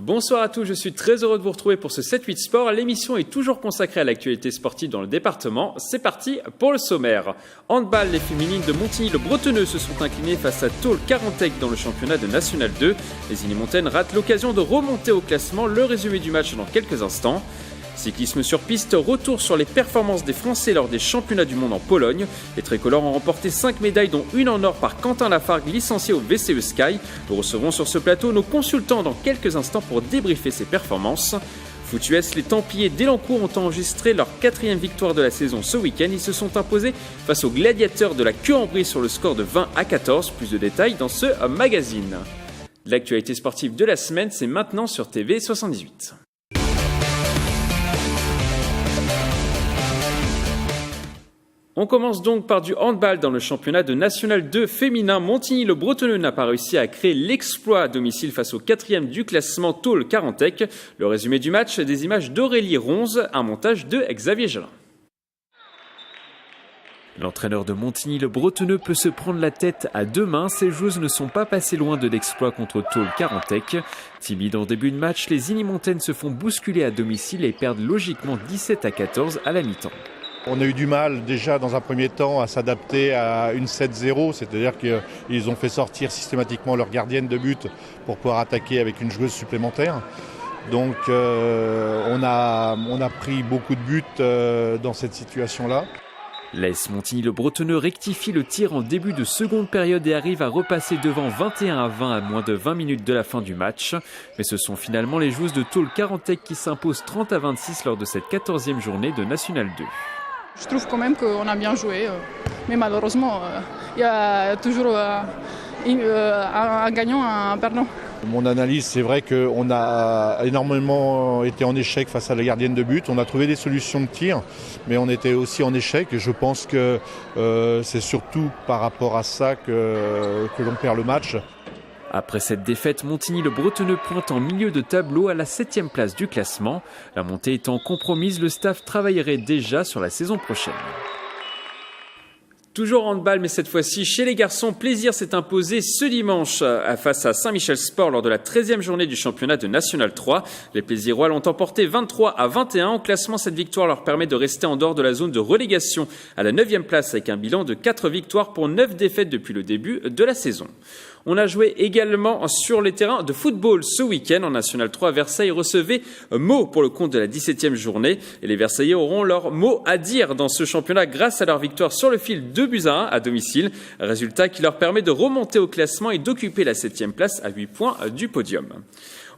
Bonsoir à tous, je suis très heureux de vous retrouver pour ce 7-8 Sport. L'émission est toujours consacrée à l'actualité sportive dans le département. C'est parti pour le sommaire. Handball, les féminines de Montigny-le-Bretonneux se sont inclinées face à Tôle-Carantec dans le championnat de National 2. Les Inimontaines ratent l'occasion de remonter au classement. Le résumé du match dans quelques instants. Cyclisme sur piste, retour sur les performances des Français lors des championnats du monde en Pologne. Les tricolores ont remporté 5 médailles dont une en or par Quentin Lafargue, licencié au VCE Sky. Nous recevrons sur ce plateau nos consultants dans quelques instants pour débriefer ces performances. Foot US, les Templiers d'Elancourt ont enregistré leur 4e victoire de la saison ce week-end. Ils se sont imposés face aux gladiateurs de la Queue-en-Brie sur le score de 20-14. Plus de détails dans ce magazine. L'actualité sportive de la semaine, c'est maintenant sur TV78. On commence donc par du handball dans le championnat de National 2 féminin. Montigny-le-Bretonneux n'a pas réussi à créer l'exploit à domicile face au 4e du classement Tôle-Carantec. Le résumé du match, des images d'Aurélie Ronze, un montage de Xavier Jalin. L'entraîneur de Montigny-le-Bretonneux peut se prendre la tête à deux mains. Ses joueuses ne sont pas passées loin de l'exploit contre Tôle-Carantec. Timides en début de match, les Inimontaines se font bousculer à domicile et perdent logiquement 17-14 à la mi-temps. On a eu du mal déjà dans un premier temps à s'adapter à une 7-0, c'est-à-dire qu'ils ont fait sortir systématiquement leur gardienne de but pour pouvoir attaquer avec une joueuse supplémentaire. Donc on a pris beaucoup de buts dans cette situation-là. L'AS Montigny-le-Bretonneux rectifie le tir en début de seconde période et arrive à repasser devant 21-20 à moins de 20 minutes de la fin du match. Mais ce sont finalement les joueuses de Tôle-Carantec qui s'imposent 30-26 lors de cette 14e journée de National 2. Je trouve quand même qu'on a bien joué, mais malheureusement, il y a toujours un gagnant, un perdant. Mon analyse, c'est vrai qu'on a énormément été en échec face à la gardienne de but. On a trouvé des solutions de tir, mais on était aussi en échec. Et je pense que c'est surtout par rapport à ça que l'on perd le match. Après cette défaite, Montigny-le-Bretonneux pointe en milieu de tableau à la 7e place du classement. La montée étant compromise, le staff travaillerait déjà sur la saison prochaine. Toujours handball, mais cette fois-ci chez les garçons, Plaisir s'est imposé ce dimanche face à Saint-Michel Sport lors de la 13e journée du championnat de National 3. Les Plaisirois l'ont emporté 23-21. En classement, cette victoire leur permet de rester en dehors de la zone de relégation à la 9e place avec un bilan de 4 victoires pour 9 défaites depuis le début de la saison. On a joué également sur les terrains de football ce week-end. En National 3, Versailles recevait Meaux pour le compte de la 17e journée. Et les Versaillais auront leur mot à dire dans ce championnat grâce à leur victoire sur le fil 2-1 à domicile. Résultat qui leur permet de remonter au classement et d'occuper la 7e place à 8 points du podium.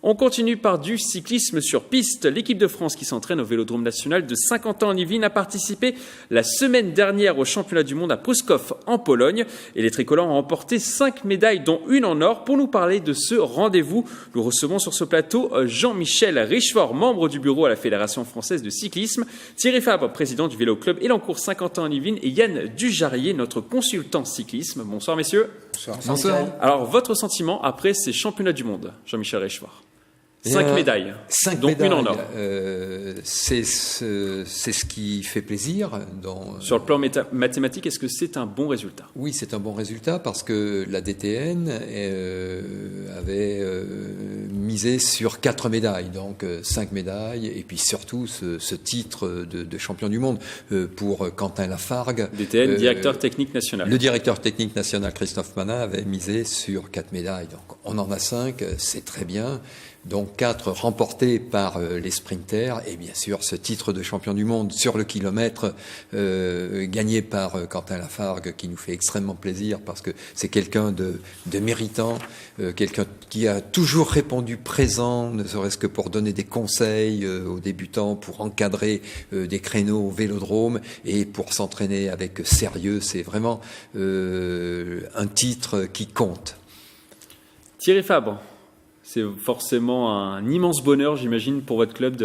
On continue par du cyclisme sur piste. L'équipe de France qui s'entraîne au Vélodrome national de Saint-Quentin-en-Yvelines a participé la semaine dernière au championnat du monde à Pruszków en Pologne. Et les tricolores ont remporté 5 médailles, dont une en or. Pour nous parler de ce rendez-vous, nous recevons sur ce plateau Jean-Michel Richefort, membre du bureau à la Fédération française de cyclisme, Thierry Fabre, président du Vélo Club Elancourt Saint-Quentin-en-Yvelines et Yann Dujarrier, notre consultant cyclisme. Bonsoir messieurs. Bonsoir. Alors votre sentiment après ces championnats du monde, Jean-Michel Richefort? 5 médailles, 5 donc médailles, une en or. C'est ce qui fait plaisir. Sur le plan mathématique, est-ce que c'est un bon résultat? Oui, c'est un bon résultat parce que la DTN avait misé sur 4 médailles, donc 5 médailles, et puis surtout ce titre de champion du monde pour Quentin Lafargue. DTN, directeur technique national. Le directeur technique national, Christophe Manin, avait misé sur 4 médailles. Donc on en a 5, c'est très bien. Donc 4 remportés par les sprinters et bien sûr ce titre de champion du monde sur le kilomètre gagné par Quentin Lafargue qui nous fait extrêmement plaisir parce que c'est quelqu'un de méritant, quelqu'un qui a toujours répondu présent, ne serait-ce que pour donner des conseils aux débutants, pour encadrer des créneaux au vélodrome et pour s'entraîner avec sérieux. C'est vraiment un titre qui compte. Thierry Fabre. C'est forcément un immense bonheur, j'imagine, pour votre club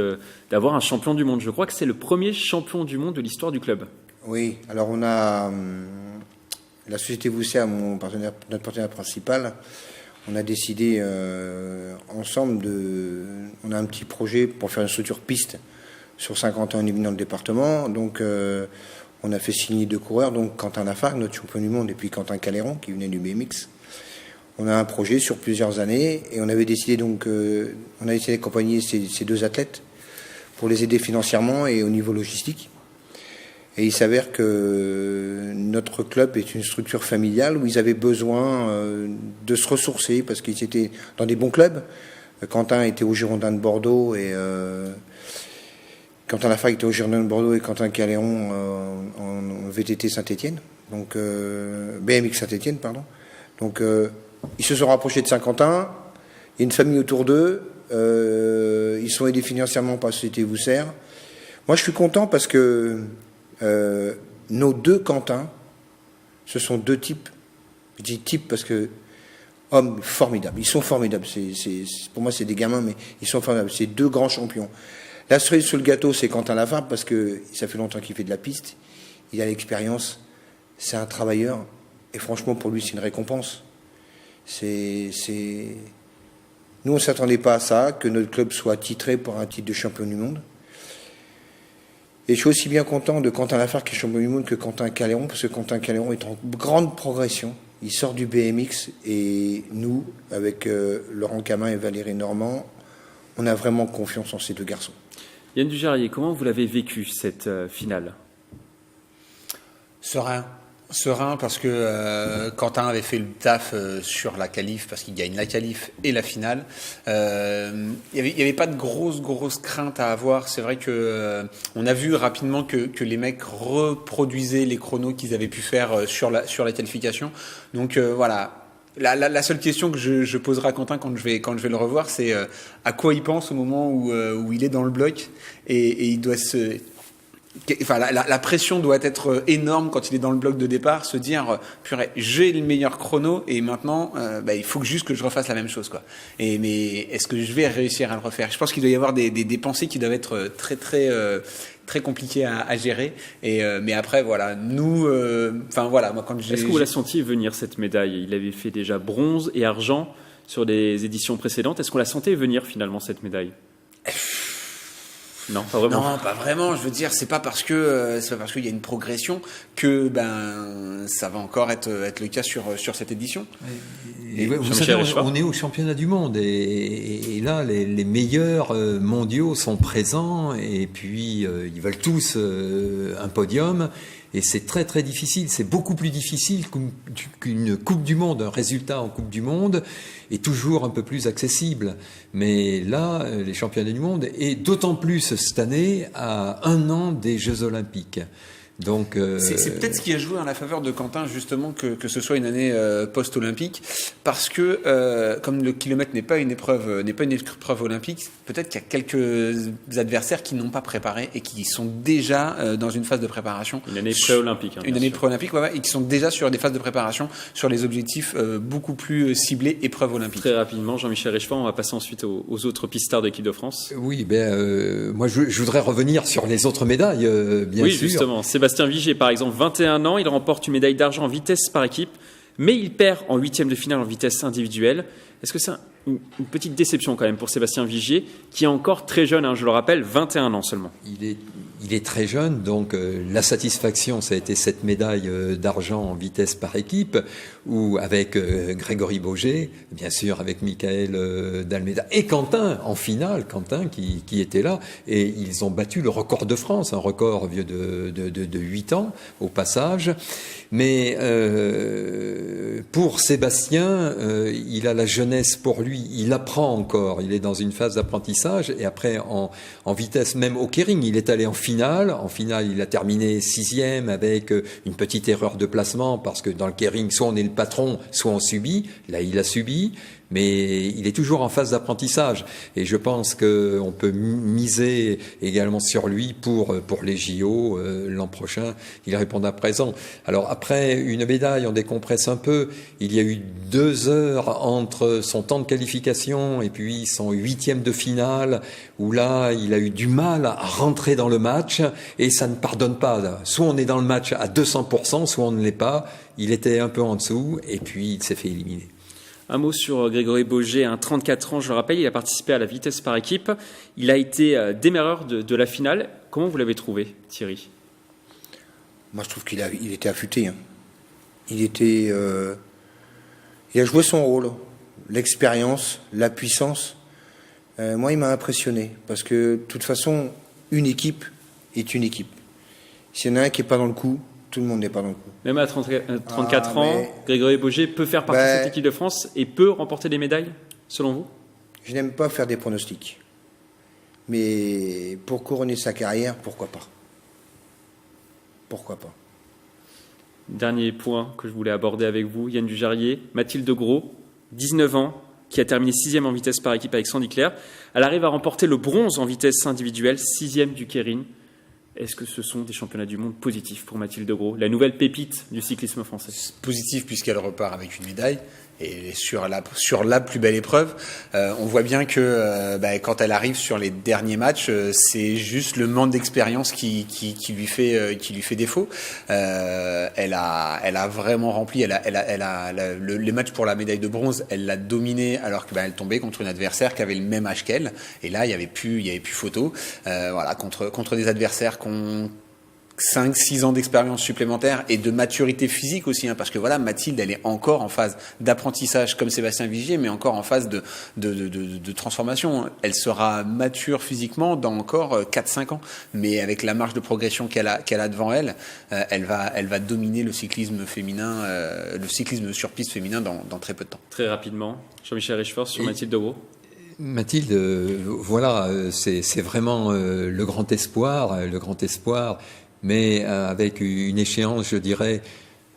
d'avoir un champion du monde. Je crois que c'est le premier champion du monde de l'histoire du club. Oui, alors on a la société Voussia, notre partenaire principal. On a décidé ensemble on a un petit projet pour faire une structure piste sur Saint-Quentin-en-Yvelines dans le département. Donc on a fait signer 2 coureurs, donc Quentin Lafargue, notre champion du monde, et puis Quentin Caléron qui venait du BMX. On a un projet sur plusieurs années et on avait décidé donc, on a essayé d'accompagner ces 2 athlètes pour les aider financièrement et au niveau logistique. Et il s'avère que notre club est une structure familiale où ils avaient besoin de se ressourcer parce qu'ils étaient dans des bons clubs. Quentin était au Girondin de Bordeaux et Quentin Lafargue était au Girondin de Bordeaux et Quentin Caléon en VTT Saint-Étienne, donc BMX Saint-Étienne, pardon. Donc ils se sont rapprochés de Saint-Quentin. Il y a une famille autour d'eux. Ils sont aidés financièrement par la Société Vousser. Moi, je suis content parce que nos 2 Quentin, ce sont 2 types. Je dis types parce que hommes formidables. Ils sont formidables. Pour moi, c'est des gamins, mais ils sont formidables. C'est 2 grands champions. La cerise sur le gâteau, c'est Quentin Lafargue parce que ça fait longtemps qu'il fait de la piste. Il a l'expérience. C'est un travailleur. Et franchement, pour lui, c'est une récompense. Nous, on ne s'attendait pas à ça, que notre club soit titré pour un titre de champion du monde. Et je suis aussi bien content de Quentin Lafargue qui est champion du monde que Quentin Caléon, parce que Quentin Caléon est en grande progression. Il sort du BMX et nous, avec Laurent Camin et Valérie Normand, on a vraiment confiance en ces 2 garçons. Yann Dujarrier, comment vous l'avez vécu cette finale ? Serein parce que Quentin avait fait le taf sur la qualif parce qu'il gagne la qualif et la finale. Il y avait pas de grosses craintes à avoir. C'est vrai que on a vu rapidement que les mecs reproduisaient les chronos qu'ils avaient pu faire sur la qualification. Donc voilà. La seule question que je poserai à Quentin quand je vais le revoir, c'est à quoi il pense au moment où il est dans le bloc et il doit se... Enfin, la pression doit être énorme quand il est dans le bloc de départ, se dire purée, j'ai le meilleur chrono et maintenant il faut juste que je refasse la même chose, quoi. Mais est-ce que je vais réussir à le refaire ? Je pense qu'il doit y avoir des pensées qui doivent être très compliquées à gérer. Mais après voilà, nous, moi quand j'ai... Est-ce que vous la sentiez venir cette médaille ? Il avait fait déjà bronze et argent sur des éditions précédentes. Est-ce qu'on la sentait venir finalement cette médaille ? Non, pas vraiment. Non, pas vraiment. Je veux dire, c'est pas parce qu'il y a une progression que ça va encore être le cas sur cette édition. Vous savez, on est au championnat du monde et là, les meilleurs mondiaux sont présents et puis ils veulent tous un podium. Et c'est très très difficile, c'est beaucoup plus difficile qu'une Coupe du Monde. Un résultat en Coupe du Monde est toujours un peu plus accessible. Mais là, les championnats du monde, et d'autant plus cette année, à 1 an des Jeux Olympiques. Donc, c'est peut-être ce qui a joué en la faveur de Quentin, justement, que ce soit une année post-olympique, parce que comme le kilomètre n'est pas une épreuve olympique, peut-être qu'il y a quelques adversaires qui n'ont pas préparé et qui sont déjà dans une phase de préparation. Une année pré-olympique. Une année pré-olympique, ouais, et qui sont déjà sur des phases de préparation sur les objectifs beaucoup plus ciblés épreuves olympiques. Très rapidement, Jean-Michel Richefort, on va passer ensuite aux autres pistards de l'équipe de France. Oui, moi je voudrais revenir sur les autres médailles, bien sûr. Oui, justement. Sébastien Vigier, par exemple, 21 ans, il remporte une médaille d'argent en vitesse par équipe, mais il perd en 8e de finale en vitesse individuelle. Est-ce que c'est une petite déception quand même pour Sébastien Vigier, qui est encore très jeune, je le rappelle, 21 ans seulement? Il est très jeune, donc la satisfaction, ça a été cette médaille d'argent en vitesse par équipe, ou avec Grégory Boger, bien sûr avec Michael Dalmeda, et Quentin en finale, Quentin qui était là, et ils ont battu le record de France, un record vieux de 8 ans au passage. Mais pour Sébastien, il a la jeunesse pour lui, il apprend encore, il est dans une phase d'apprentissage, et après en vitesse, même au Kering, il est allé en finale, il a terminé 6e avec une petite erreur de placement, parce que dans le Kering, soit on est le patron, soit on subit, là il a subi, mais il est toujours en phase d'apprentissage, et je pense qu'on peut miser également sur lui pour les JO l'an prochain. Il répondra présent. Alors après une médaille, on décompresse un peu. Il y a eu 2 heures entre son temps de qualification et puis son 8e de finale, où là il a eu du mal à rentrer dans le match, et ça ne pardonne pas. Soit on est dans le match à 200%, soit on ne l'est pas. Il était un peu en dessous, et puis il s'est fait éliminer. Un mot sur Grégory Boger, 34 ans, je le rappelle, il a participé à la vitesse par équipe. Il a été démarreur de la finale. Comment vous l'avez trouvé, Thierry? Moi, je trouve qu'il était affûté. Il était Il a joué son rôle, l'expérience, la puissance. Moi, il m'a impressionné parce que de toute façon, une équipe est une équipe. S'il y en a un qui n'est pas dans le coup, tout le monde n'est pas dans le coup. Même à 34 ans, Grégory Boger peut faire partie de cette équipe de France et peut remporter des médailles, selon vous? Je n'aime pas faire des pronostics. Mais pour couronner sa carrière, pourquoi pas? Pourquoi pas? Dernier point que je voulais aborder avec vous, Yann Dujarrier, Mathilde Gros, 19 ans, qui a terminé 6e en vitesse par équipe avec Sandy Claire. Elle arrive à remporter le bronze en vitesse individuelle, 6e du Keirin. Est-ce que ce sont des championnats du monde positifs pour Mathilde Gros, la nouvelle pépite du cyclisme français? Positif puisqu'elle repart avec une médaille. Et sur la plus belle épreuve, on voit bien que quand elle arrive sur les derniers matchs, c'est juste le manque d'expérience qui lui fait défaut. Elle a vraiment rempli. Les matchs pour la médaille de bronze, elle l'a dominé alors que elle tombait contre une adversaire qui avait le même âge qu'elle. Et là, il y avait plus photo. Contre des adversaires qu'on 5-6 ans d'expérience supplémentaire et de maturité physique aussi, parce que voilà, Mathilde, elle est encore en phase d'apprentissage comme Sébastien Vigier, mais encore en phase de transformation. Elle sera mature physiquement dans encore 4-5 ans, mais avec la marge de progression qu'elle a devant elle, elle va dominer le cyclisme féminin, le cyclisme sur piste féminin dans très peu de temps. Très rapidement, Jean-Michel Richefort sur Mathilde Gros. Mathilde, voilà, c'est vraiment le grand espoir, mais avec une échéance, je dirais,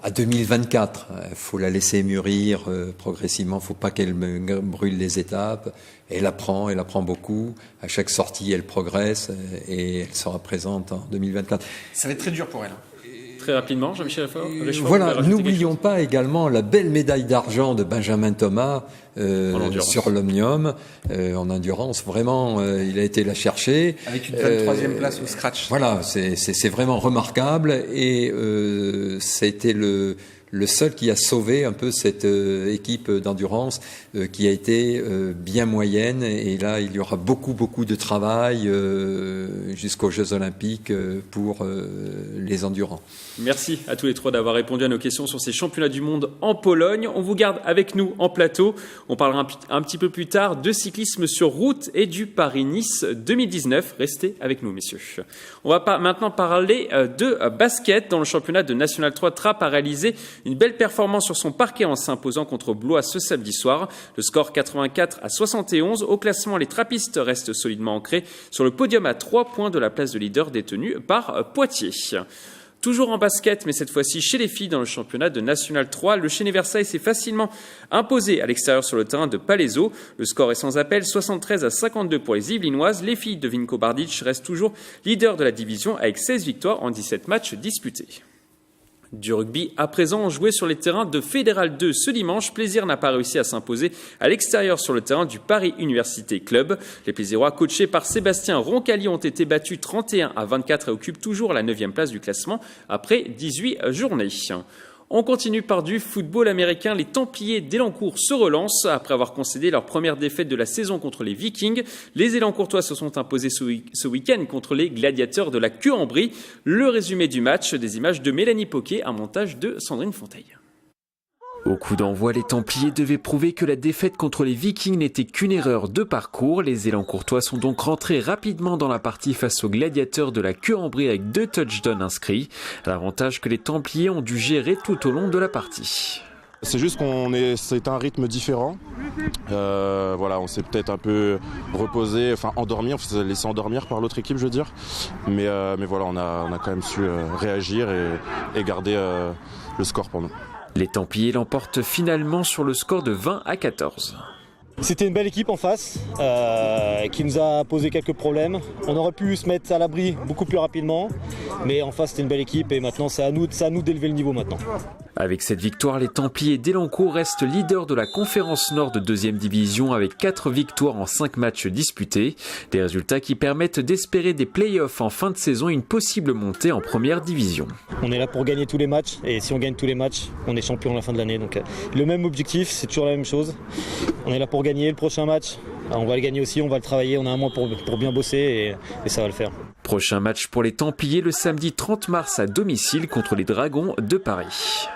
à 2024. Il faut la laisser mûrir progressivement, il ne faut pas qu'elle brûle les étapes. Elle apprend beaucoup. À chaque sortie, elle progresse et elle sera présente en 2024. Ça va être très dur pour elle. Très rapidement, Jean-Michel Richefort. Voilà, n'oublions pas également la belle médaille d'argent de Benjamin Thomas sur l'Omnium, en endurance. Vraiment, il a été la chercher. Avec une 23e place au scratch. Voilà, c'est vraiment remarquable et c'était le seul qui a sauvé un peu cette équipe d'endurance qui a été bien moyenne. Et là, il y aura beaucoup de travail jusqu'aux Jeux Olympiques pour les endurants. Merci à tous les trois d'avoir répondu à nos questions sur ces championnats du monde en Pologne. On vous garde avec nous en plateau. On parlera un petit peu plus tard de cyclisme sur route et du Paris-Nice 2019. Restez avec nous, messieurs. On va maintenant parler de basket. Dans le championnat de National 3, Trappes a réalisé une belle performance sur son parquet en s'imposant contre Blois ce samedi soir. Le score 84-71. Au classement, les trappistes restent solidement ancrés sur le podium à 3 points de la place de leader détenue par Poitiers. Toujours en basket, mais cette fois-ci chez les filles dans le championnat de National 3, le Chénet Versailles s'est facilement imposé à l'extérieur sur le terrain de Palaiseau. Le score est sans appel, 73-52 pour les Yvelinoises. Les filles de Vinko Bardic restent toujours leaders de la division avec 16 victoires en 17 matchs disputés. Du rugby, à présent, joué sur les terrains de Fédéral 2 ce dimanche. Plaisir n'a pas réussi à s'imposer à l'extérieur sur le terrain du Paris Université Club. Les Plaisérois, coachés par Sébastien Roncalli, ont été battus 31-24 et occupent toujours la 9e place du classement après 18 journées. On continue par du football américain. Les Templiers d'Élancourt se relancent. Après avoir concédé leur première défaite de la saison contre les Vikings, les Élancourtois se sont imposés ce week-end contre les Gladiateurs de la Queue-en-Brie. Le résumé du match, des images de Mélanie Poquet, un montage de Sandrine Fonteil. Au coup d'envoi, les Templiers devaient prouver que la défaite contre les Vikings n'était qu'une erreur de parcours. Les Élancourtois sont donc rentrés rapidement dans la partie face aux Gladiateurs de la Queue-en-Brie avec 2 touchdowns inscrits. L'avantage que les Templiers ont dû gérer tout au long de la partie. C'est juste c'est un rythme différent. Voilà, on s'est peut-être un peu reposé, endormi, on s'est laissé endormir par l'autre équipe, je veux dire. Mais voilà, on a quand même su réagir et garder le score pour nous. Les Templiers l'emportent finalement sur le score de 20-14. C'était une belle équipe en face qui nous a posé quelques problèmes. On aurait pu se mettre à l'abri beaucoup plus rapidement, mais en face c'était une belle équipe et maintenant c'est à nous d'élever le niveau maintenant. Avec cette victoire, les Templiers d'Élancourt restent leaders de la Conférence Nord de 2e division avec 4 victoires en 5 matchs disputés. Des résultats qui permettent d'espérer des play-offs en fin de saison et une possible montée en première division. On est là pour gagner tous les matchs et si on gagne tous les matchs, on est champion à la fin de l'année. Donc le même objectif, c'est toujours la même chose. On est là pour gagner le prochain match. On va le gagner aussi, on va le travailler, on a un mois pour bien bosser et ça va le faire. Prochain match pour les Templiers le samedi 30 mars à domicile contre les Dragons de Paris.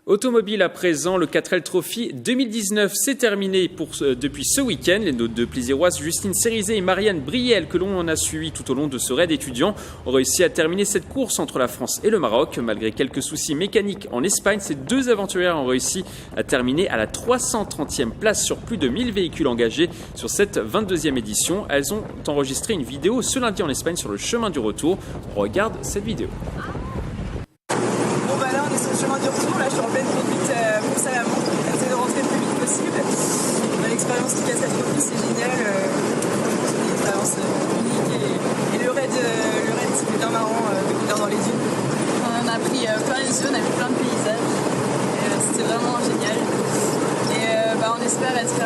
Automobile à présent, le 4L Trophy 2019 s'est terminé depuis ce week-end. Les deux plaisiroises Justine Cérizet et Marianne Briel, que l'on a suivi tout au long de ce raid étudiant, ont réussi à terminer cette course entre la France et le Maroc. Malgré quelques soucis mécaniques en Espagne, ces deux aventurières ont réussi à terminer à la 330e place sur plus de 1000 véhicules engagés sur cette 22e édition. Elles ont enregistré une vidéo ce lundi en Espagne sur le chemin du retour. On regarde cette vidéo. Bon bah là on est sur le chemin du retour, là je suis en pleine conduite pour Salamon, j'essaie de rentrer le plus vite possible. L'expérience qui casse cette copie c'est génial, c'est une expérience unique et le raid c'était bien marrant de courir dans les dunes. On a pris plein les yeux, on a vu plein de paysages, c'était vraiment génial. Et on espère être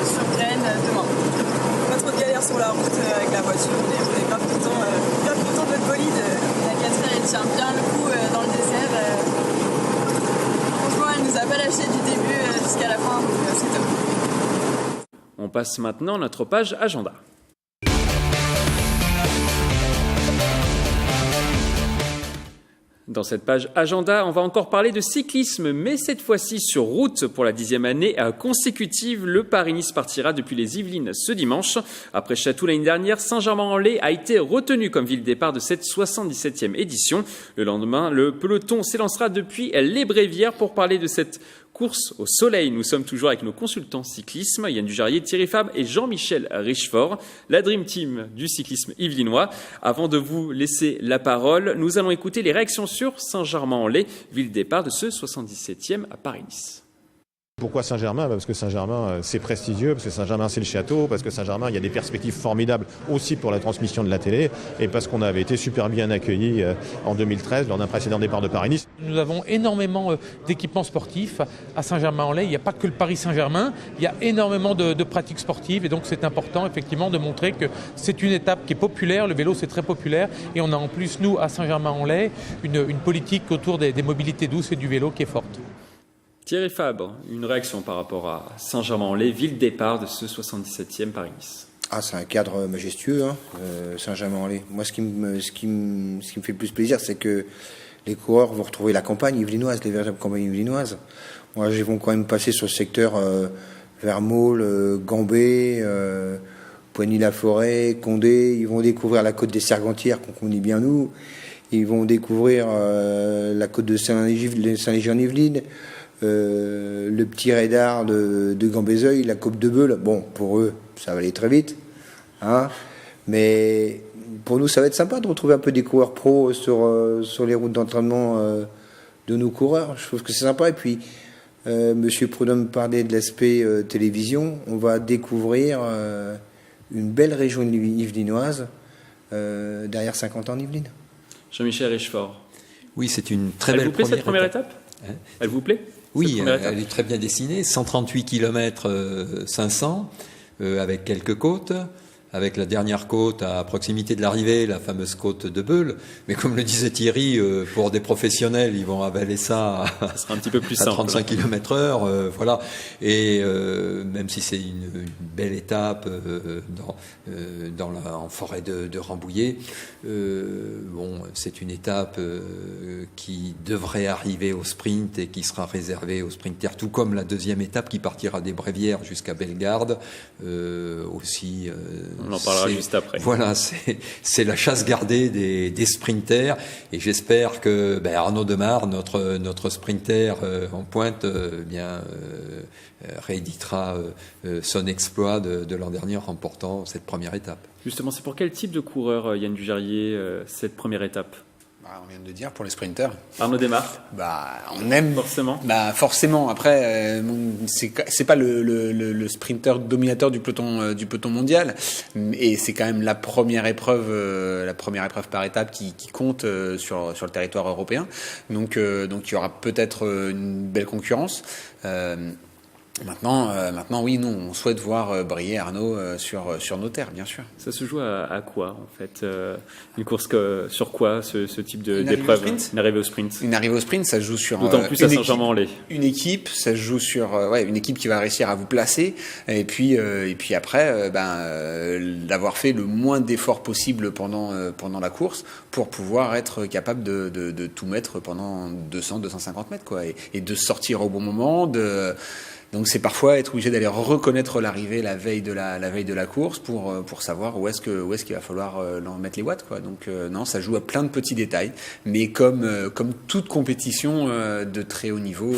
sur Rennes demain. Pas trop de galères sur la route avec la voiture, on est grave content de notre bolide. La 4R elle tient bien le coup dans le désert. Franchement elle nous a pas lâché du début jusqu'à la fin, donc c'est top. On passe maintenant à notre page agenda. Dans cette page agenda, on va encore parler de cyclisme, mais cette fois-ci sur route pour la 10e année consécutive. Le Paris-Nice partira depuis les Yvelines ce dimanche. Après Chatou l'année dernière, Saint-Germain-en-Laye a été retenu comme ville départ de cette 77e édition. Le lendemain, le peloton s'élancera depuis les Brévières pour parler de cette course au soleil. Nous sommes toujours avec nos consultants cyclisme, Yann Dujarier, Thierry Fabre et Jean-Michel Richefort, la Dream Team du cyclisme yvelinois. Avant de vous laisser la parole, nous allons écouter les réactions sur Saint-Germain-en-Laye, ville départ de ce 77e à Paris-Nice. Pourquoi Saint-Germain ? Parce que Saint-Germain, c'est prestigieux, parce que Saint-Germain, c'est le château, parce que Saint-Germain, il y a des perspectives formidables aussi pour la transmission de la télé, et parce qu'on avait été super bien accueillis en 2013 lors d'un précédent départ de Paris-Nice. Nous avons énormément d'équipements sportifs à Saint-Germain-en-Laye. Il n'y a pas que le Paris Saint-Germain, il y a énormément de pratiques sportives, et donc c'est important effectivement de montrer que c'est une étape qui est populaire, le vélo c'est très populaire, et on a en plus, nous, à Saint-Germain-en-Laye, une politique autour des mobilités douces et du vélo qui est forte. Thierry Fabre, une réaction par rapport à Saint-Germain-en-Laye, ville départ de ce 77e Paris-Nice. Ah, c'est un cadre majestueux, Saint-Germain-en-Laye. Moi, ce qui me fait le plus plaisir, c'est que les coureurs vont retrouver la campagne yvelinoise, les véritables campagnes yvelinoises. Moi, ils vont quand même passer sur le secteur vers Maule, Gambé, Poigny-la-Forêt, Condé. Ils vont découvrir la côte des Sergentières, qu'on connaît bien nous. Ils vont découvrir la côte de Saint-Léger-en-Yvelines. Le petit radar de Gambézeuil, la Côte de Beule. Bon, pour eux, ça va aller très vite, mais pour nous, ça va être sympa de retrouver un peu des coureurs pros sur les routes d'entraînement de nos coureurs. Je trouve que c'est sympa. Et puis, Monsieur Prudhomme parlait de l'aspect télévision. On va découvrir une belle région yvelinoise derrière 50 ans en Yvelines. Jean-Michel Richefort. Oui, c'est une très belle première étape. Elle vous plaît cette première étape ? Elle vous plaît ? Oui, elle est très bien dessinée, 138 km 500, avec quelques côtes, avec la dernière côte à proximité de l'arrivée, la fameuse côte de Beule. Mais comme le disait Thierry, pour des professionnels, ils vont avaler ça sera un petit peu plus à simple. 35 km/h, voilà. Et même si c'est une belle étape en forêt de Rambouillet, c'est une étape qui devrait arriver au sprint et qui sera réservée aux sprinters, tout comme la deuxième étape qui partira des Brévières jusqu'à Bellegarde, aussi. On en parlera juste après. Voilà, c'est la chasse gardée des sprinters, et j'espère que Arnaud Demar, notre sprinter en pointe, rééditera son exploit de l'an dernier en remportant cette première étape. Justement, c'est pour quel type de coureur, Yann Dujarier, cette première étape ? On vient de le dire, pour les sprinters. Arnaud Demar. On aime forcément. Forcément. Après, c'est pas le sprinter dominateur du peloton mondial, et c'est quand même la première épreuve par étape qui compte sur le territoire européen. Donc il y aura peut-être une belle concurrence. Maintenant, oui, nous, on souhaite voir briller Arnaud sur nos terres, bien sûr. Ça se joue à quoi, en fait une course sur quoi, ce type d'épreuve? Une arrivée au sprint. Une arrivée au sprint, ça se joue sur... D'autant plus à Saint-Germain-en-Laye. Une équipe, ça se joue sur une équipe qui va réussir à vous placer, et puis après, d'avoir fait le moins d'efforts possible pendant la course pour pouvoir être capable de tout mettre pendant 200-250 mètres, quoi, et de sortir au bon moment, donc c'est parfois être obligé d'aller reconnaître l'arrivée la veille de la course pour savoir où est-ce qu'il va falloir mettre les watts, quoi. Donc non, ça joue à plein de petits détails, mais comme toute compétition de très haut niveau,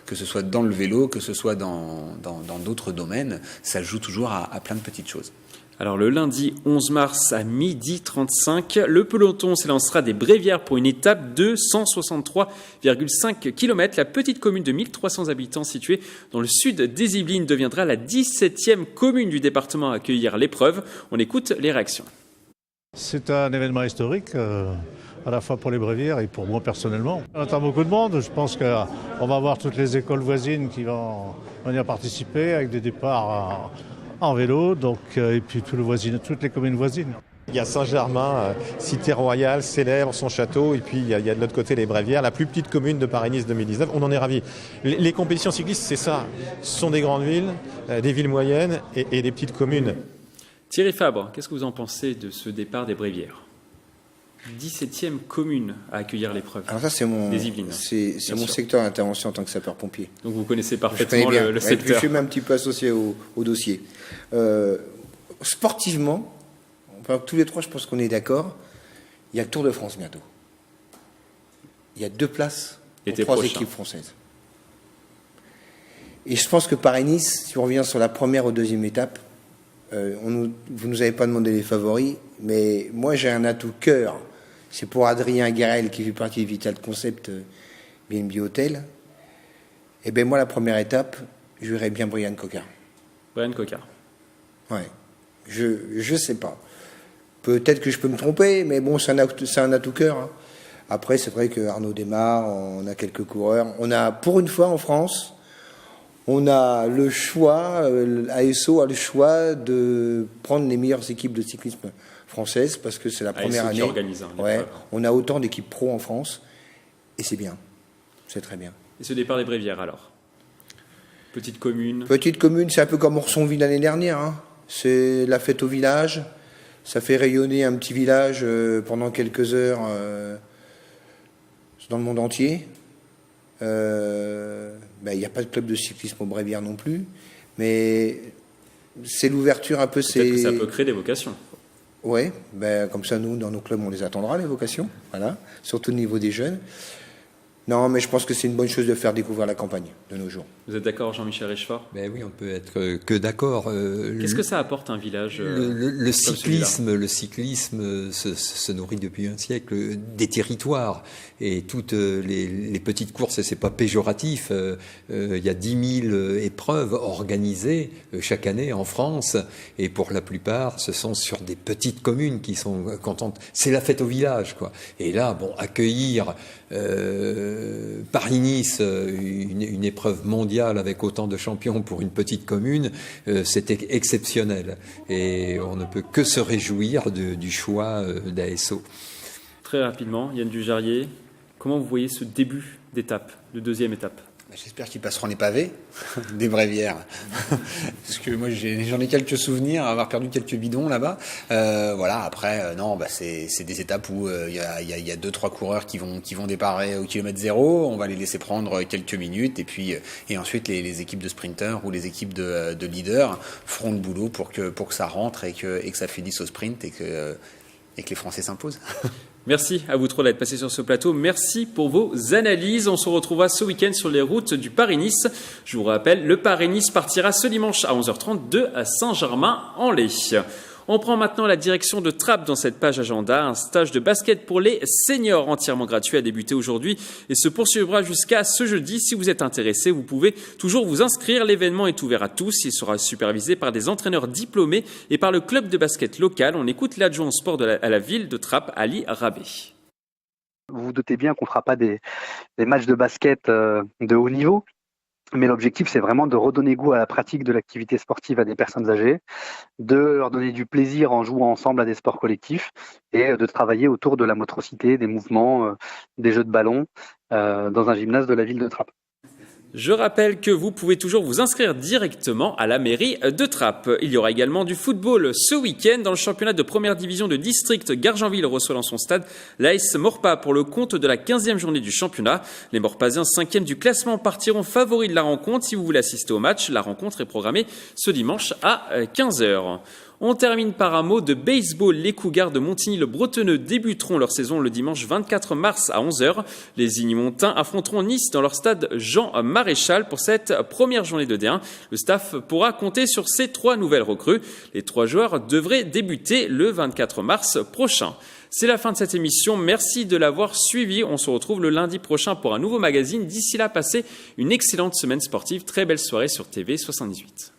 que ce soit dans le vélo, que ce soit dans d'autres domaines, ça joue toujours à plein de petites choses. Alors le lundi 11 mars à 12h35, le peloton s'élancera des Bréviaires pour une étape de 163,5 km. La petite commune de 1300 habitants située dans le sud des Yvelines deviendra la 17e commune du département à accueillir l'épreuve. On écoute les réactions. C'est un événement historique, à la fois pour les Bréviaires et pour moi personnellement. On attend beaucoup de monde. Je pense qu'on va avoir toutes les écoles voisines qui vont venir participer avec des départs en vélo, et puis toutes les communes voisines. Il y a Saint-Germain, cité royale, célèbre son château, et puis il y a de l'autre côté les Bréviaires, la plus petite commune de Paris-Nice 2019. On en est ravis. Les compétitions cyclistes, c'est ça. Ce sont des grandes villes, des villes moyennes et des petites communes. Thierry Fabre, qu'est-ce que vous en pensez de ce départ des Bréviaires ? 17e commune à accueillir l'épreuve. Alors ça, c'est mon secteur d'intervention en tant que sapeur-pompier. Donc vous connaissez parfaitement le secteur. Je suis même un petit peu associé au dossier. Sportivement, tous les trois, je pense qu'on est d'accord, il y a le Tour de France bientôt. Il y a 2 places pour 3 équipes françaises. Et je pense que Paris-Nice, si on revient sur la première ou deuxième étape, vous ne nous avez pas demandé les favoris, mais moi j'ai un atout cœur. C'est pour Adrien Guérel, qui fait partie de Vital Concept B&B Hotel. Et bien moi, la première étape, je verrais bien Brian Cocard. Brian Cocard. Ouais. Je sais pas. Peut-être que je peux me tromper, mais bon, c'est un atout cœur. Hein. Après, c'est vrai que Arnaud démarre, on a quelques coureurs. On a, pour une fois en France, on a le choix, ASO a le choix de prendre les meilleures équipes de cyclisme françaises, parce que c'est la première année. On a autant d'équipes pro en France, et c'est bien. C'est très bien. Et ce départ des Bréviaires, alors ? Petite commune. Petite commune, c'est un peu comme Orsonville l'année dernière. Hein. C'est la fête au village. Ça fait rayonner un petit village pendant quelques heures dans le monde entier. Il n'y a pas de club de cyclisme aux Bréviaires non plus, mais c'est l'ouverture un peu. Peut-être que ça peut créer des vocations. Oui, comme ça, nous, dans nos clubs, on les attendra, les vocations, voilà, surtout au niveau des jeunes. Non, mais je pense que c'est une bonne chose de faire découvrir la campagne de nos jours. Vous êtes d'accord, Jean-Michel Richefort ? Ben oui, on peut être que d'accord. Qu'est-ce que ça apporte un village le cyclisme se nourrit depuis un siècle des territoires, et toutes les petites courses, et c'est pas péjoratif. Il y a 10 000 épreuves organisées chaque année en France, et pour la plupart, ce sont sur des petites communes qui sont contentes. C'est la fête au village, quoi. Et là, accueillir Paris-Nice, une épreuve mondiale avec autant de champions pour une petite commune, c'était exceptionnel. Et on ne peut que se réjouir du choix d'ASO. Très rapidement, Yann Dujarrier, comment vous voyez ce début d'étape, de deuxième étape ? J'espère qu'ils passeront les pavés des Bréviaires. Parce que moi, j'en ai quelques souvenirs, avoir perdu quelques bidons là-bas. Après, c'est des étapes où il y a 2-3 coureurs qui vont déparler au kilomètre zéro. On va les laisser prendre quelques minutes. Et ensuite, les équipes de sprinters ou les équipes de leaders feront le boulot pour que ça rentre et que ça finisse au sprint et que les Français s'imposent. Merci à vous trois d'être passés sur ce plateau. Merci pour vos analyses. On se retrouvera ce week-end sur les routes du Paris-Nice. Je vous rappelle, le Paris-Nice partira ce dimanche à 11h30 à Saint-Germain-en-Laye. On prend maintenant la direction de Trappes dans cette page agenda. Un stage de basket pour les seniors entièrement gratuit a débuté aujourd'hui et se poursuivra jusqu'à ce jeudi. Si vous êtes intéressé, vous pouvez toujours vous inscrire. L'événement est ouvert à tous. Il sera supervisé par des entraîneurs diplômés et par le club de basket local. On écoute l'adjoint au sport à la ville de Trappes, Ali Rabé. Vous vous doutez bien qu'on ne fera pas des matchs de basket de haut niveau. Mais l'objectif, c'est vraiment de redonner goût à la pratique de l'activité sportive à des personnes âgées, de leur donner du plaisir en jouant ensemble à des sports collectifs et de travailler autour de la motricité, des mouvements, des jeux de ballon dans un gymnase de la ville de Trappes. Je rappelle que vous pouvez toujours vous inscrire directement à la mairie de Trappes. Il y aura également du football ce week-end dans le championnat de première division de district. Gargenville reçoit dans son stade l'AS Maurepas pour le compte de la 15e journée du championnat. Les Maurepasiens 5e du classement partiront favoris de la rencontre. Si vous voulez assister au match, la rencontre est programmée ce dimanche à 15h. On termine par un mot de baseball. Les Cougars de Montigny-le-Bretonneux débuteront leur saison le dimanche 24 mars à 11h. Les Igny-Montins affronteront Nice dans leur stade Jean Maréchal pour cette première journée de D1. Le staff pourra compter sur ces 3 nouvelles recrues. Les 3 joueurs devraient débuter le 24 mars prochain. C'est la fin de cette émission. Merci de l'avoir suivi. On se retrouve le lundi prochain pour un nouveau magazine. D'ici là, passez une excellente semaine sportive. Très belle soirée sur TV 78.